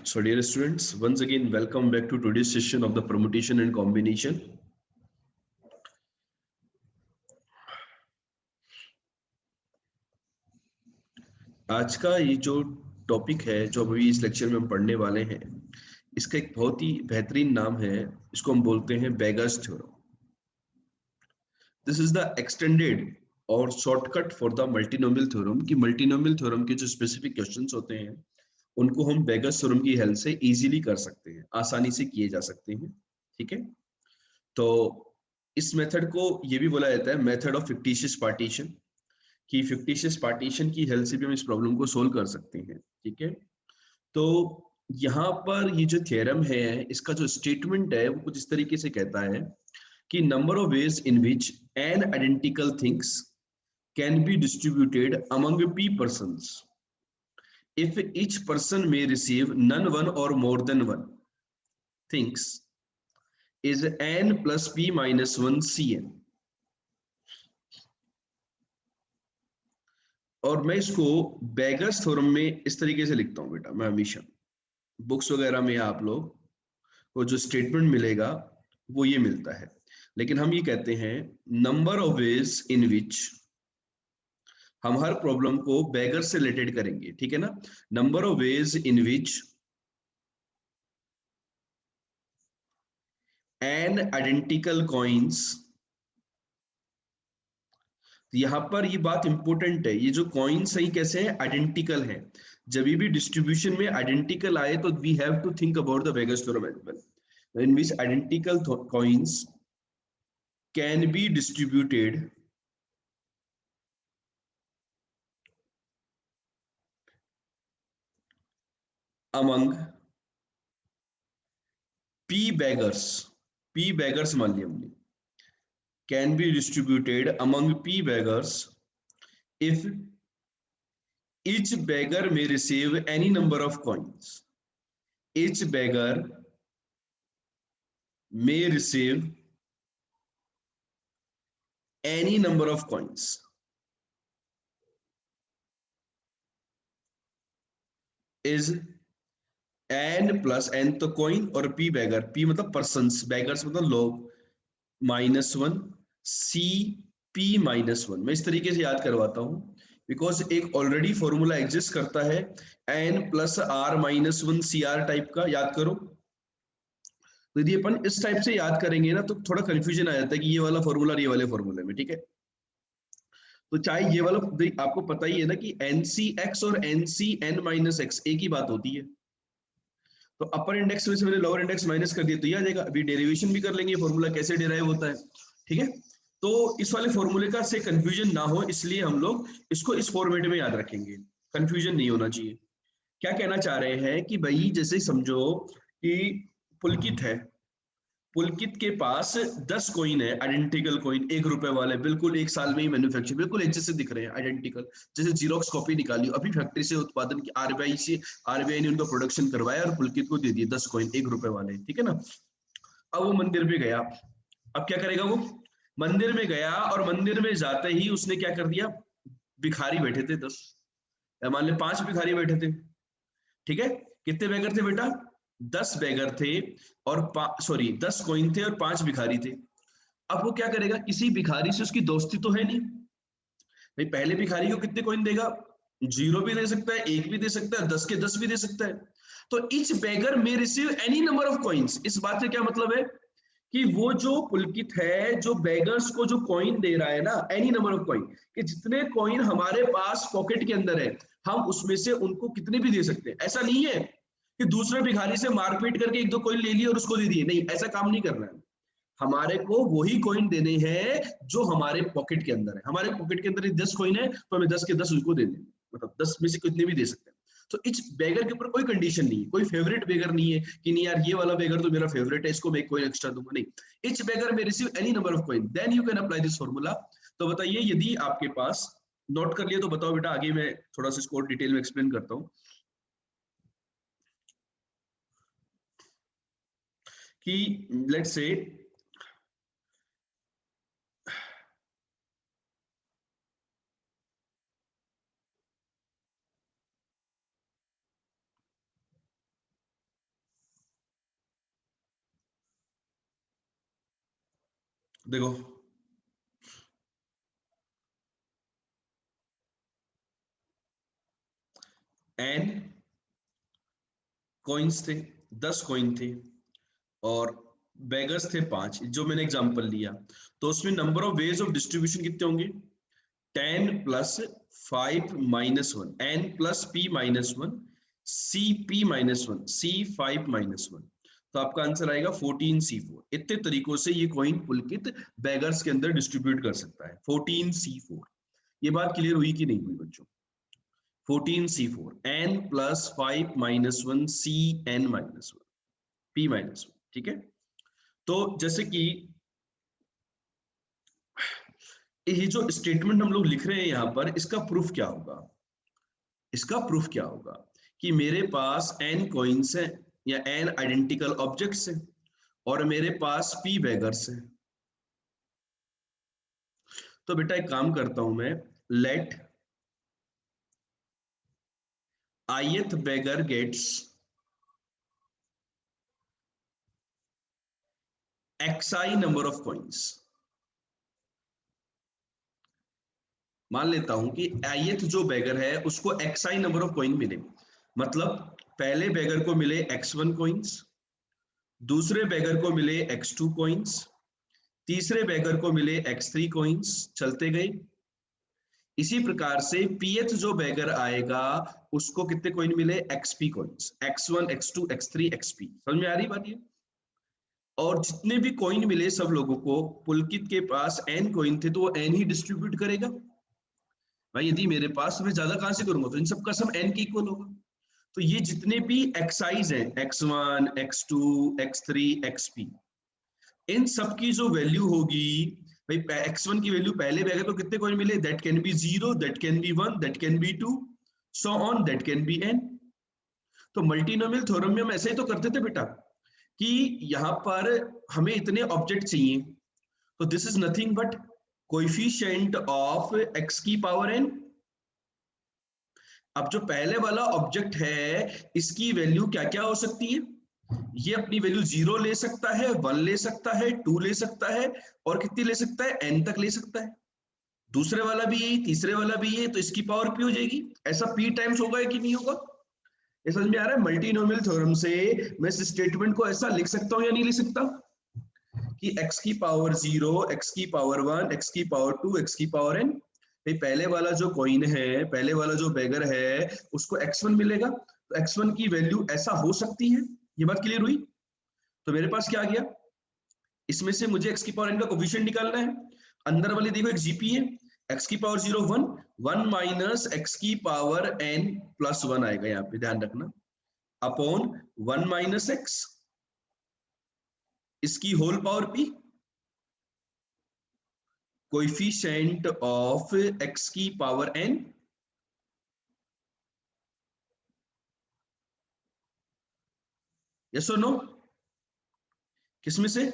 So dear students, once again welcome back to today's session of the permutation and combination. आज का ये जो topic है जो अभी इस लेक्चर में हम पढ़ने वाले हैं, इसका एक बहुत ही बेहतरीन नाम है। इसको हम बोलते हैं beggars theorem. This is the extended और shortcut for the multinomial theorem. कि मल्टीनोमियल थ्योरम के जो स्पेसिफिक क्वेश्चंस होते हैं उनको हम बेगर्स थ्योरम की हेल्प से इजीली कर सकते हैं, आसानी से किए जा सकते हैं। ठीक है, तो इस मेथड को ये भी बोला जाता है मेथड ऑफ फिक्टिशियस पार्टीशन, कि फिक्टिशियस पार्टीशन की हेल्प से भी हम इस प्रॉब्लम को सोल्व कर सकते हैं। ठीक है, तो यहाँ पर ये जो थ्योरम है इसका जो स्टेटमेंट है वो कुछ इस तरीके से कहता है कि number of ways in which N identical things can be distributed among p persons if each person may receive none one or more than one things is n plus p minus 1 cn। और मैं इसको beggars theorem में इस तरीके से लिखता हूं बेटा। मैं हमेशा बुक्स वगैरह में आप लोग को जो स्टेटमेंट मिलेगा वो ये मिलता है, लेकिन हम ये कहते हैं नंबर ऑफ वेज इन विच। हम हर प्रॉब्लम को बेगर से रिलेटेड करेंगे, ठीक है ना। Number of ways in which N identical coins. यहां पर ये बात इंपॉर्टेंट है, ये जो कॉइन्स है कैसे हैं, आइडेंटिकल है। जब भी डिस्ट्रीब्यूशन में आइडेंटिकल आए तो we have to think about the beggars theorem as well, in which identical coins can be distributed among p beggars। p beggars मान लिया हमने, can be distributed among p beggars if each beggar may receive any number of coins। each beggar may receive any number of coins is n plus n तो coin और p beggar, p मतलब persons, beggars मतलब लोग, minus one C P minus one. मैं इस तरीके से याद करवाता हूं बिकॉज एक ऑलरेडी फॉर्मूला एग्जिस्ट करता है N plus R minus one C R type का, याद करो। तो यदि अपन इस टाइप से याद करेंगे ना तो थोड़ा कंफ्यूजन आ जाता है कि ये वाला फॉर्मूला ये वाले फॉर्मूले में, ठीक है। तो चाहे ये वाला आपको पता ही है ना कि एन सी एक्स और N C N minus X एक ही बात होती है। तो अपर इंडेक्स में से मैंने लोअर इंडेक्स माइनस कर दिया तो ये आ जाएगा। अभी डेरिवेशन भी कर लेंगे फॉर्मूला कैसे डिराइव होता है, ठीक है। तो इस वाले फॉर्मूले का से कंफ्यूजन ना हो इसलिए हम लोग इसको इस फॉर्मेट में याद रखेंगे, कंफ्यूजन नहीं होना चाहिए। क्या कहना चाह रहे हैं कि भाई जैसे समझो कि पुलकित है, पुलकित के पास 10 कॉइन है, आइडेंटिकल कॉइन, 1 रुपए वाले, बिल्कुल एक साल में ही मैन्युफैक्चर, बिल्कुल एक जैसे दिख रहे हैं, आइडेंटिकल। जैसे जीरोक्स कॉपी निकाली अभी फैक्ट्री से उत्पादन की, आरबीआई से, आरबीआई ने उनका प्रोडक्शन करवाया और पुलकित को दे दिए 10 कॉइन 1 रुपए वाले, ठीक है ना। अब वो मंदिर में गया, अब क्या करेगा वो, मंदिर में गया और मंदिर में जाते ही उसने क्या कर दिया, भिखारी बैठे थे 10, मान ले 5 भिखारी बैठे थे, ठीक है। कितने बेगर थे बेटा, 10 बेगर थे और सॉरी 10 कॉइन थे और 5 भिखारी थे। अब वो क्या करेगा, किसी भिखारी से उसकी दोस्ती तो है नहीं भाई, पहले भिखारी को कितने कॉइन देगा, 0 भी दे सकता है, 1 भी दे सकता है, 10 के 10 भी दे सकता है। तो each beggar may receive any number of coins. इस बात से क्या मतलब है कि वो जो पुलकित है जो बेगर्स को जो कॉइन दे रहा है ना, एनी नंबर ऑफ कॉइन, कि जितने कॉइन हमारे पास पॉकेट के अंदर है हम उसमें से उनको कितने भी दे सकते हैं। ऐसा नहीं है कि दूसरे भिखारी से मारपीट करके 1-2 कॉइन ले लिए और उसको दे दिए, नहीं, ऐसा काम नहीं करना है। हमारे को वही कॉइन देने हैं जो हमारे पॉकेट के अंदर है। हमारे पॉकेट के अंदर 10 कॉइन है तो हमें 10 के 10 उसको दे देंगे, मतलब 10 में से कितने भी दे सकते हैं। तो इस बेगर के ऊपर कोई कंडीशन नहीं है, कोई फेवरेट बेगर नहीं है कि नहीं यार ये वाला बेगर तो मेरा फेवरेट है इसको मैं कोई एक्स्ट्रा दूंगा, नहीं। Each beggar may receive any number of coin, then you can apply this formula. तो बताइए यदि आपके पास नोट कर लिया तो बताओ बेटा, आगे मैं थोड़ा सा इसको डिटेल में एक्सप्लेन करता हूँ कि लेट्स से देखो n कॉइन्स थे, 10 कॉइन थे, और बेगर्स थे 5, जो मैंने एग्जांपल लिया। तो उसमें number of ways of distribution कितने होंगे? 10 plus 5 minus 1, n plus p minus 1, C P minus 1, C 5 minus 1। तो आपका आंसर आएगा 14c4। इतने तरीकों से ये कॉइन पुलकित बेगर्स के अंदर डिस्ट्रीब्यूट कर सकता है। 14c4। ये बात क्लियर हुई कि नहीं हुई बच्चों? 14c4, n plus 5 minus 1, C N minus 1, p minus 1। ठीक है, तो जैसे कि ये जो स्टेटमेंट हम लोग लिख रहे हैं यहां पर, इसका प्रूफ क्या होगा? इसका प्रूफ क्या होगा कि मेरे पास n कॉइन्स हैं या n आइडेंटिकल ऑब्जेक्ट्स हैं और मेरे पास p बेगर्स हैं। तो बेटा एक काम करता हूं मैं, late ith beggar gets xi number of coins। मान लेता हूं कि ith जो बेगर है उसको xi नंबर ऑफ कॉइन मिले, मतलब पहले बेगर को मिले x1 कॉइन्स, दूसरे बेगर को मिले x2 कॉइन्स, तीसरे बेगर को मिले x3 कॉइन्स, चलते गए। इसी प्रकार से pth जो बेगर आएगा उसको कितने कॉइन मिले? xp coins, x1 x2 x3 xp। समझ में आ रही बात ये? और जितने भी कॉइन मिले सब लोगों को, पुलकित के पास n कॉइन थे तो वो n ही डिस्ट्रीब्यूट करेगा। भाई यदि मेरे पास, मैं ज्यादा कहां से करूंगा? तो इन सबका सम n के इक्वल होगा। तो ये जितने भी एक्साइज हैं, x1 x2 x3 xp, इन सब की जो वैल्यू होगी, भाई x1 की वैल्यू पहले भी आएगा तो कितने कॉइन मिले? That can be 0, that can be 1, that can be 2, so on, that can be n। तो मल्टीनोमियल थ्योरम में हम ऐसे ही तो करते थे बेटा, कि यहां पर हमें इतने ऑब्जेक्ट चाहिए, तो this is nothing but coefficient of x की पावर n। अब जो पहले वाला ऑब्जेक्ट है इसकी वैल्यू क्या क्या हो सकती है? ये अपनी वैल्यू 0 ले सकता है, 1 ले सकता है, 2 ले सकता है, और कितनी ले सकता है? n तक ले सकता है। दूसरे वाला भी यही, तीसरे वाला भी ये, तो इसकी पावर p हो जाएगी। ऐसा p टाइम्स होगा कि नहीं होगा? ये समझ में आ रहा है? मल्टीनोमियल थ्योरम से मैं इस स्टेटमेंट को ऐसा लिख सकता हूं या नहीं लिख सकता, कि x की पावर 0, x की पावर 1, x की पावर 2, x की पावर n। भाई पहले वाला जो कॉइन है, पहले वाला जो बेगर है, उसको x1 मिलेगा, तो x1 की वैल्यू ऐसा हो सकती है। ये बात क्लियर हुई? तो मेरे पास क्या आ गया, इसमें से मुझे x की पावर n का कोफिशिएंट निकालना है। अंदर वाली देखो एक जीपी है, x की पावर 0 1, 1 माइनस x की पावर n प्लस 1 आएगा, यहाँ पे ध्यान रखना, अपॉन 1 माइनस x, इसकी whole power p, coefficient of x की पावर n। यस और नो? किसमें से?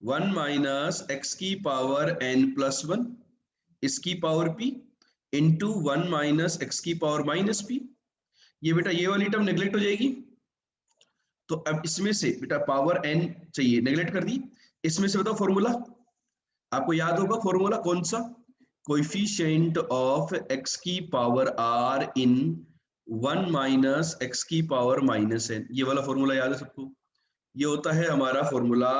1 माइनस x की पावर n प्लस 1, इसकी power p, into 1 minus x की पावर माइनस p। ये बेटा ये वाली टर्म नेग्लेक्ट हो जाएगी, तो अब इसमें से बेटा पावर n चाहिए, नेग्लेक्ट कर दी। इसमें से बताओ फॉर्मूला, आपको याद होगा फॉर्मूला कौन सा? कोएफिशिएंट ऑफ x की पावर r इन 1 माइनस x की पावर माइनस n। ये वाला फॉर्मूला याद है सबको? ये होता है हमारा formula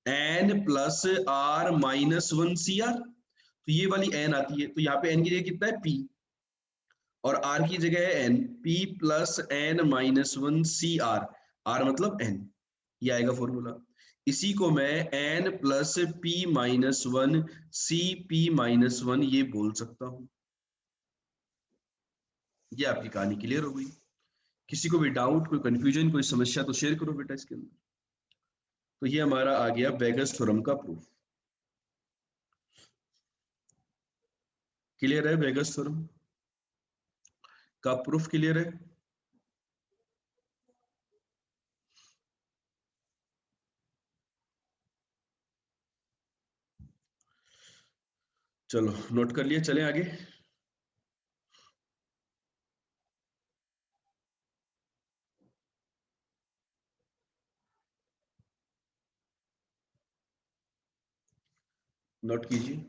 n plus r minus 1 C R. तो ये वाली n आती है, तो यहाँ पे n की जगह कितना है? p, और r की जगह है n, p plus n minus 1 C R, r मतलब n। ये आएगा फॉर्मूला। इसी को मैं n प्लस p माइनस 1 सी p माइनस 1 ये बोल सकता हूं। ये आपकी कहानी क्लियर हो गई? किसी को भी डाउट, कोई कंफ्यूजन, कोई समस्या तो शेयर करो बेटा इसके अंदर। तो ये हमारा आ गया बेगस थ्योरम का प्रूफ। क्लियर है? बेगस थ्योरम का प्रूफ क्लियर है? चलो नोट कर लिए, चलें आगे। नोट कीजिए।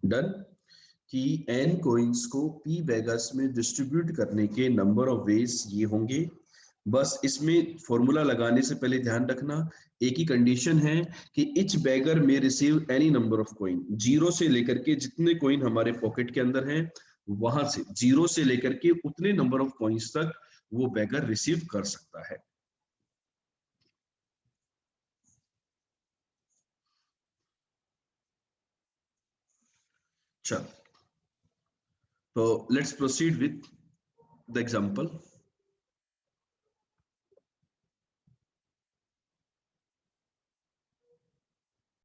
डन। कि n कोइंस को p बैगर्स में डिस्ट्रीब्यूट करने के नंबर ऑफ वेज ये होंगे। बस इसमें फॉर्मूला लगाने से पहले ध्यान रखना, एक ही कंडीशन है कि ईच बैगर में receive any number of coin. Zero से लेकर के जितने कॉइन हमारे पॉकेट के अंदर हैं, वहां से जीरो से लेकर के उतने नंबर ऑफ कॉइन्स तक वो बैगर रिसीव कर सकता है। चल, तो let's proceed with the example.